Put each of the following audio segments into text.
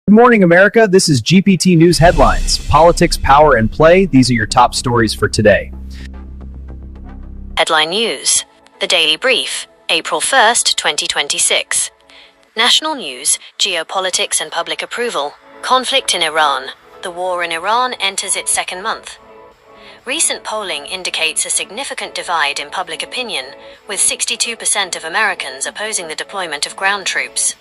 Good morning, America. This is GPT News Headlines. Politics, power, and play. These are your top stories for today. Headline News. The Daily Brief, April 1st, 2026. National News, Geopolitics and Public Approval. Conflict in Iran. The war in Iran enters its second month. Recent polling indicates a significant divide in public opinion, with 62% of Americans opposing the deployment of ground troops.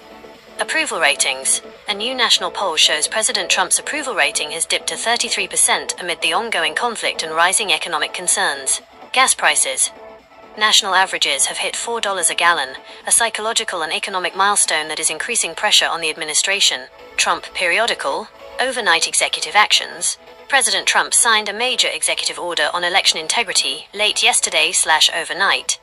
Approval ratings. A new national poll shows President Trump's approval rating has dipped to 33% amid the ongoing conflict and rising economic concerns. Gas prices. National averages have hit $4 a gallon, a psychological and economic milestone that is increasing pressure on the administration. Trump periodical. Overnight executive actions. President Trump signed a major executive order on election integrity late yesterday/overnight.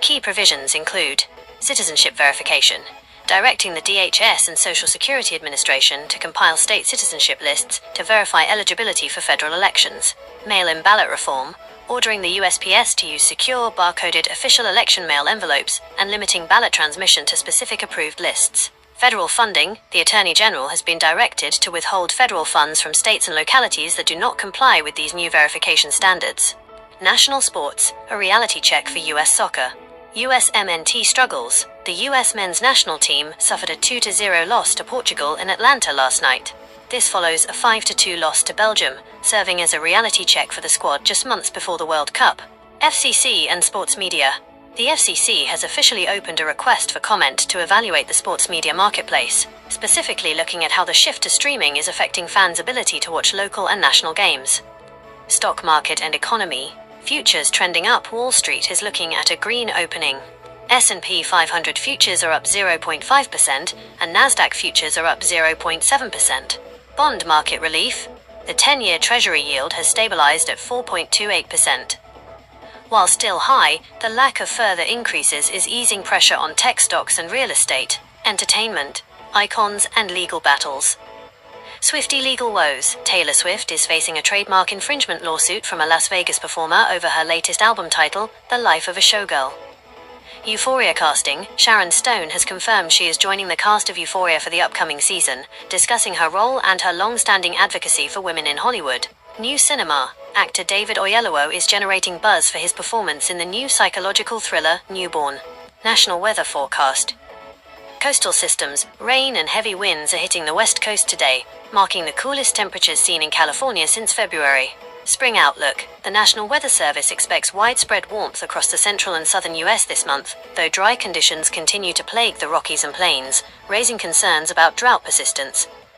Key provisions include citizenship verification, directing the DHS and Social Security Administration to compile state citizenship lists to verify eligibility for federal elections. Mail-in ballot reform, ordering the USPS to use secure, barcoded official election mail envelopes and limiting ballot transmission to specific approved lists. Federal funding. The Attorney General has been directed to withhold federal funds from states and localities that do not comply with these new verification standards. National sports. A reality check for U.S. soccer. USMNT struggles. The U.S. men's national team suffered a 2-0 loss to Portugal in Atlanta last night. This follows a 5-2 loss to Belgium, serving as a reality check for the squad just months before the World Cup. FCC and sports media. The FCC has officially opened a request for comment to evaluate the sports media marketplace, specifically looking at how the shift to streaming is affecting fans' ability to watch local and national games. Stock market and economy. Futures trending up. Wall Street is looking at a green opening. S&P 500 futures are up 0.5% and Nasdaq futures are up 0.7%. Bond market relief. The 10-year Treasury yield has stabilized at 4.28%. While still high, the lack of further increases is easing pressure on tech stocks and real estate, entertainment, icons, and legal battles. Swiftie legal woes. Taylor Swift is facing a trademark infringement lawsuit from a Las Vegas performer over her latest album title, The Life of a Showgirl. Euphoria casting. Sharon Stone has confirmed she is joining the cast of Euphoria for the upcoming season, discussing her role and her long-standing advocacy for women in Hollywood. New cinema. Actor David Oyelowo is generating buzz for his performance in the new psychological thriller, Newborn. National weather forecast. Coastal systems. Rain and heavy winds are hitting the west coast today, marking the coolest temperatures seen in California since February. Spring outlook. The National Weather Service expects widespread warmth across the central and southern U.S. this month, though dry conditions continue to plague the Rockies and Plains, raising concerns about drought persistence.